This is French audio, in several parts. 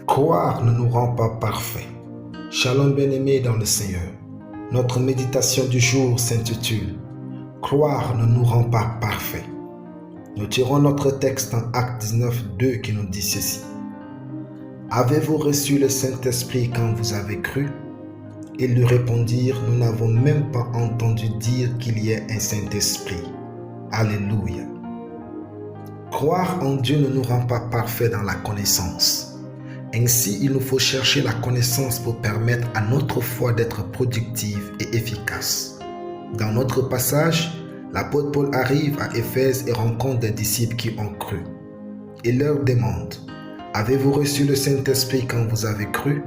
Croire ne nous rend pas parfaits. Shalom bien-aimés dans le Seigneur. Notre méditation du jour s'intitule « Croire ne nous rend pas parfaits ». Nous tirons notre texte en Actes 19, 2 qui nous dit ceci. « Avez-vous reçu le Saint-Esprit quand vous avez cru ?» Ils lui répondirent « Nous n'avons même pas entendu dire qu'il y ait un Saint-Esprit. » Alléluia. Croire en Dieu ne nous rend pas parfaits dans la connaissance. Ainsi, il nous faut chercher la connaissance pour permettre à notre foi d'être productive et efficace. Dans notre passage, l'apôtre Paul arrive à Éphèse et rencontre des disciples qui ont cru. Il leur demande « Avez-vous reçu le Saint-Esprit quand vous avez cru ?»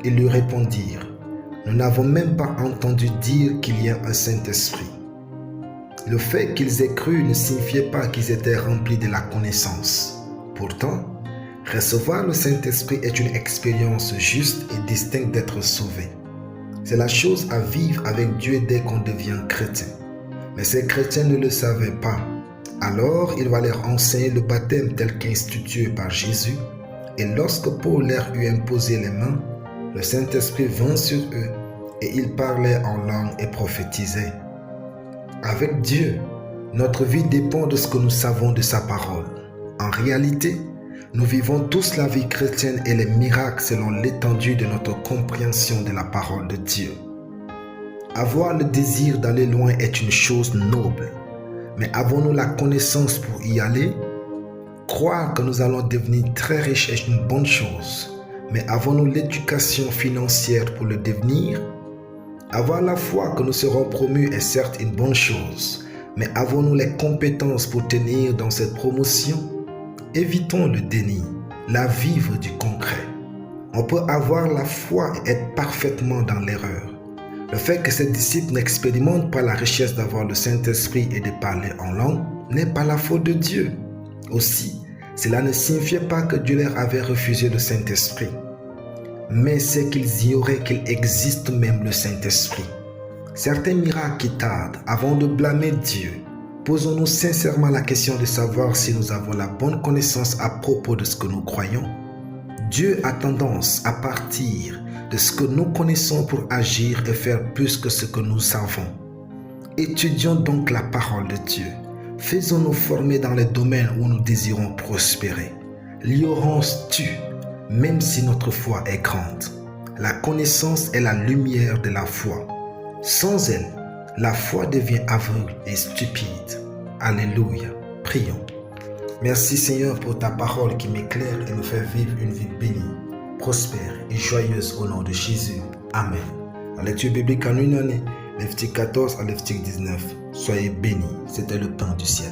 Ils lui répondirent « Nous n'avons même pas entendu dire qu'il y a un Saint-Esprit. » Le fait qu'ils aient cru ne signifiait pas qu'ils étaient remplis de la connaissance. Pourtant, recevoir le Saint-Esprit est une expérience juste et distincte d'être sauvé. C'est la chose à vivre avec Dieu dès qu'on devient chrétien. Mais ces chrétiens ne le savaient pas. Alors, il va leur enseigner le baptême tel qu'institué par Jésus. Et lorsque Paul leur eut imposé les mains, le Saint-Esprit vint sur eux et ils parlaient en langue et prophétisaient. Avec Dieu, notre vie dépend de ce que nous savons de sa parole. En réalité, nous vivons tous la vie chrétienne et les miracles selon l'étendue de notre compréhension de la parole de Dieu. Avoir le désir d'aller loin est une chose noble, mais avons-nous la connaissance pour y aller? Croire que nous allons devenir très riches est une bonne chose, mais avons-nous l'éducation financière pour le devenir? Avoir la foi que nous serons promus est certes une bonne chose, mais avons-nous les compétences pour tenir dans cette promotion? Évitons le déni, la vivre du concret. On peut avoir la foi et être parfaitement dans l'erreur. Le fait que ces disciples n'expérimentent pas la richesse d'avoir le Saint-Esprit et de parler en langue n'est pas la faute de Dieu. Aussi, cela ne signifiait pas que Dieu leur avait refusé le Saint-Esprit. Mais c'est qu'ils ignoraient qu'il existe même le Saint-Esprit. Certains miracles qui tardent avant de blâmer Dieu. Posons-nous sincèrement la question de savoir si nous avons la bonne connaissance à propos de ce que nous croyons. Dieu a tendance à partir de ce que nous connaissons pour agir et faire plus que ce que nous savons. Étudions donc la parole de Dieu. Faisons-nous former dans les domaines où nous désirons prospérer. L'ignorance tue, même si notre foi est grande. La connaissance est la lumière de la foi. Sans elle, la foi devient aveugle et stupide. Alléluia. Prions. Merci Seigneur pour ta parole qui m'éclaire et me fait vivre une vie bénie, prospère et joyeuse au nom de Jésus. Amen. La lecture biblique en une année, Lévitique 14 à Lévitique 19. Soyez bénis. C'était le pain du ciel.